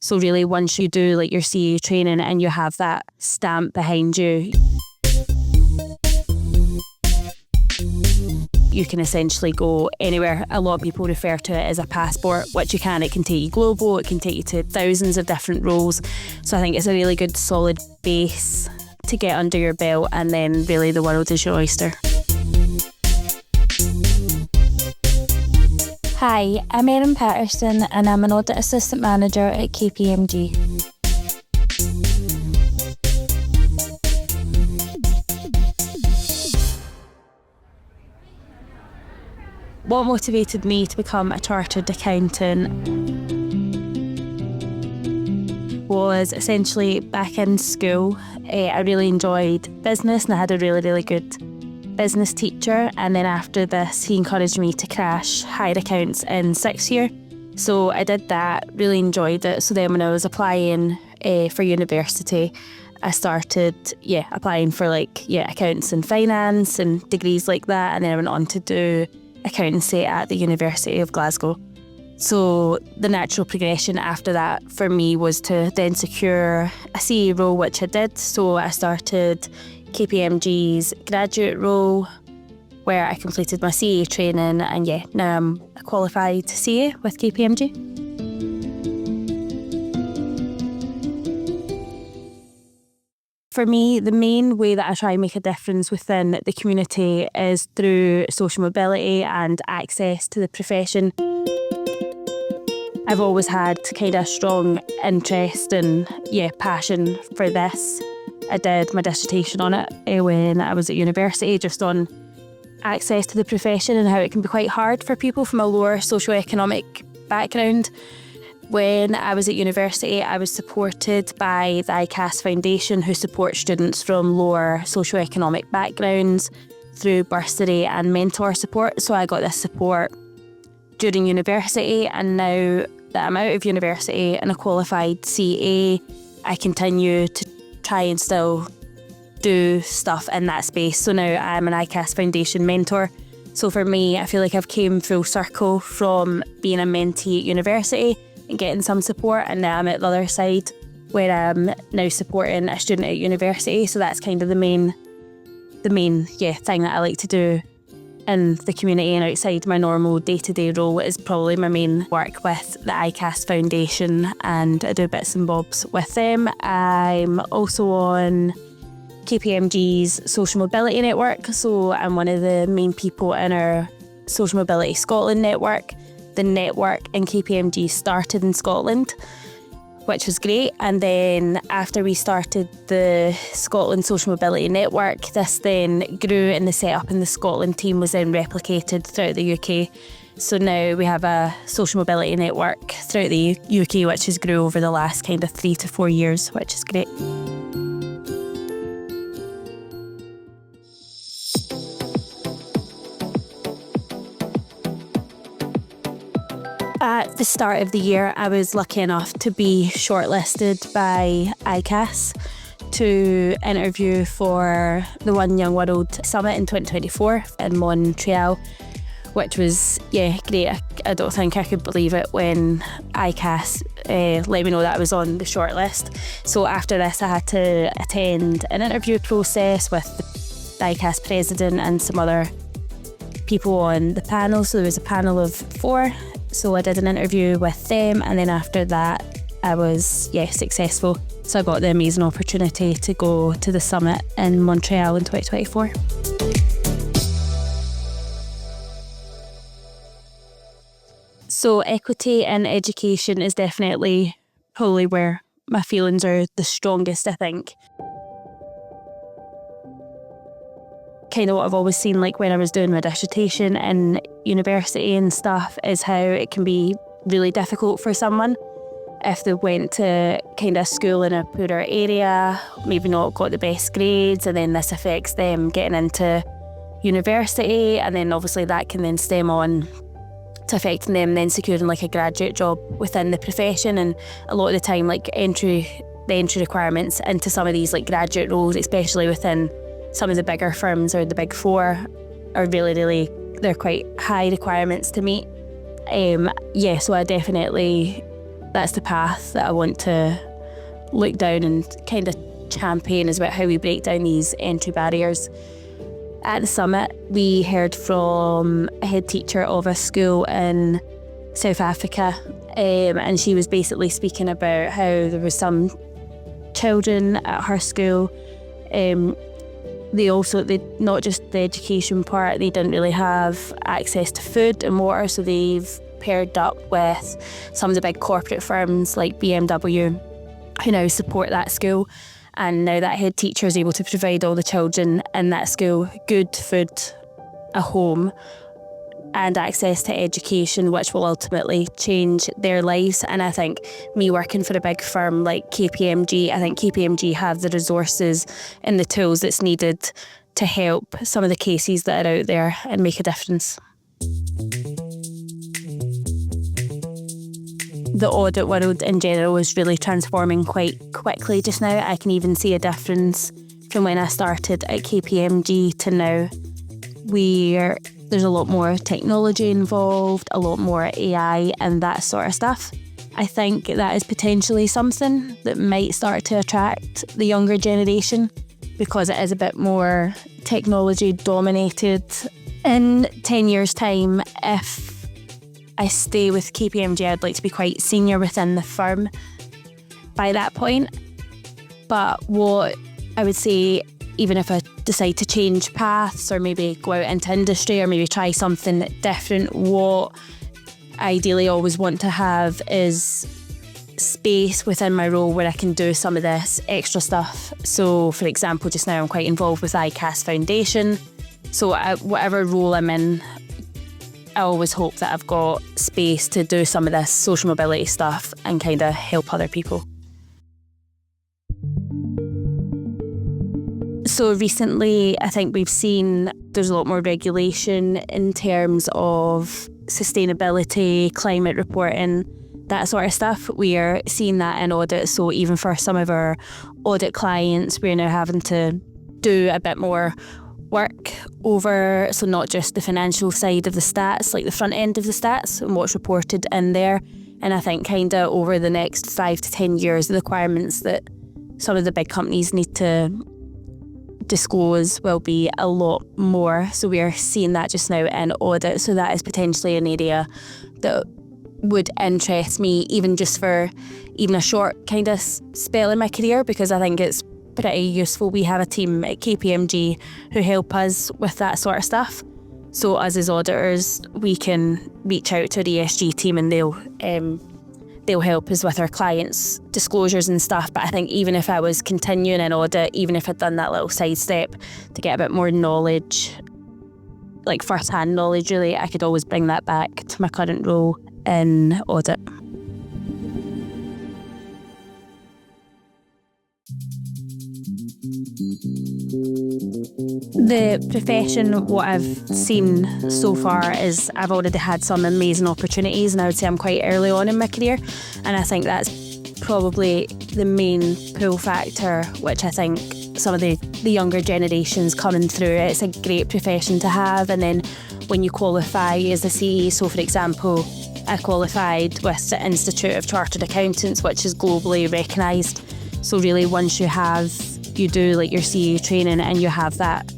So really, once you do like your CA training and you have that stamp behind you, you can essentially go anywhere. A lot of people refer to it as a passport, which you can. It can take you global, it can take you to thousands of different roles. So I think it's a really good solid base to get under your belt, and then really the world is your oyster. Hi, I'm Eryn Paterson and I'm an Audit Assistant Manager at KPMG. What motivated me to become a chartered accountant was essentially back in school. I really enjoyed business and I had a really good business teacher, and then after this he encouraged me to crash higher accounts in 6th year. So I did that, really enjoyed it. So then when I was applying for university, I started applying for accounts and finance and degrees like that, and then I went on to do accountancy at the University of Glasgow. So the natural progression after that for me was to then secure a CA role, which I did. So I started KPMG's graduate role, where I completed my CA training, and now I'm a qualified CA with KPMG. For me, the main way that I try and make a difference within the community is through social mobility and access to the profession. I've always had kind of a strong interest and passion for this. I did my dissertation on it when I was at university, just on access to the profession and how it can be quite hard for people from a lower socioeconomic background. When I was at university, I was supported by the ICAS Foundation, who support students from lower socioeconomic backgrounds through bursary and mentor support. So I got this support during university, and now that I'm out of university and a qualified CA, I continue to try and still do stuff in that space. So now I'm an ICAS Foundation mentor. So for me, I feel like I've came full circle from being a mentee at university and getting some support, and now I'm at the other side where I'm now supporting a student at university. So that's kind of the main thing that I like to do in the community and outside my normal day-to-day role is probably my main work with the ICAS Foundation, and I do bits and bobs with them. I'm also on KPMG's Social Mobility Network, so I'm one of the main people in our Social Mobility Scotland network. The network in KPMG started in Scotland, which was great, and then after we started the Scotland Social Mobility Network, this then grew, and the setup in the Scotland team was then replicated throughout the UK. So now we have a social mobility network throughout the UK, which has grew over the last kind of 3 to 4 years, which is great. At the start of the year, I was lucky enough to be shortlisted by ICAS to interview for the One Young World Summit in 2024 in Montreal, which was, great. I don't think I could believe it when ICAS let me know that I was on the shortlist. So after this, I had to attend an interview process with the ICAS president and some other people on the panel. So there was a panel of 4. So I did an interview with them, and then after that I was successful. So I got the amazing opportunity to go to the summit in Montreal in 2024. So equity in education is definitely probably where my feelings are the strongest, I think. Kind of what I've always seen, like when I was doing my dissertation in university and stuff, is how it can be really difficult for someone if they went to kind of school in a poorer area, maybe not got the best grades, and then this affects them getting into university, and then obviously that can then stem on to affecting them then securing like a graduate job within the profession. And a lot of the time, like the entry requirements into some of these like graduate roles, especially within some of the bigger firms or the big 4, are really, they're quite high requirements to meet. So I definitely that's the path that I want to look down and kind of champion, is about how we break down these entry barriers. At the summit, we heard from a head teacher of a school in South Africa, and she was basically speaking about how there were some children at her school. Not just the education part, they didn't really have access to food and water, so they've paired up with some of the big corporate firms like BMW, who now support that school. And now that head teacher is able to provide all the children in that school good food, a home, and access to education, which will ultimately change their lives. And I think me working for a big firm like KPMG, I think KPMG have the resources and the tools that's needed to help some of the cases that are out there and make a difference. The audit world in general is really transforming quite quickly just now. I can even see a difference from when I started at KPMG to now, where there's a lot more technology involved, a lot more AI and that sort of stuff. I think that is potentially something that might start to attract the younger generation because it is a bit more technology dominated. In 10 years' time, if I stay with KPMG, I'd like to be quite senior within the firm by that point. But what I would say, even if I decide to change paths or maybe go out into industry or maybe try something different, what I ideally always want to have is space within my role where I can do some of this extra stuff. So, for example, just now I'm quite involved with ICAS Foundation. So whatever role I'm in, I always hope that I've got space to do some of this social mobility stuff and kind of help other people. So recently, I think we've seen there's a lot more regulation in terms of sustainability, climate reporting, that sort of stuff. We are seeing that in audit. So even for some of our audit clients, we're now having to do a bit more work over, so not just the financial side of the stats, like the front end of the stats and what's reported in there. And I think kind of over the next 5 to 10 years, the requirements that some of the big companies need to disclose will be a lot more. So we are seeing that just now in audit. So that is potentially an area that would interest me, even just for even a short kind of spell in my career, because I think it's pretty useful. We have a team at KPMG who help us with that sort of stuff. So us as auditors, we can reach out to the ESG team and they'll help us with our clients' disclosures and stuff. But I think even if I was continuing in audit, even if I'd done that little sidestep to get a bit more knowledge, like first-hand knowledge really, I could always bring that back to my current role in audit. The profession, what I've seen so far is I've already had some amazing opportunities, and I would say I'm quite early on in my career, and I think that's probably the main pull factor, which I think some of the younger generations coming through, it's a great profession to have. And then when you qualify as a CE, so for example, I qualified with the Institute of Chartered Accountants, which is globally recognised. So really once you do like your CE training and you have that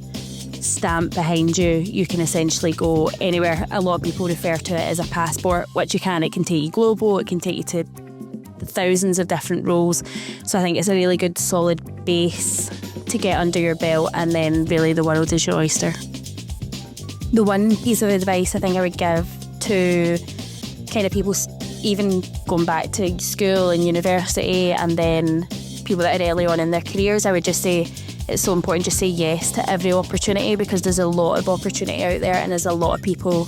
stamp behind you, you can essentially go anywhere. A lot of people refer to it as a passport, which you can. It can take you global, it can take you to thousands of different roles. So I think it's a really good solid base to get under your belt, and then really the world is your oyster. The one piece of advice I think I would give to kind of people even going back to school and university, and then people that are early on in their careers, I would just say it's so important to say yes to every opportunity, because there's a lot of opportunity out there, and there's a lot of people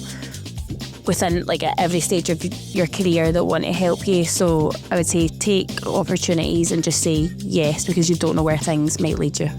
within like at every stage of your career that want to help you. So I would say take opportunities and just say yes, because you don't know where things might lead you.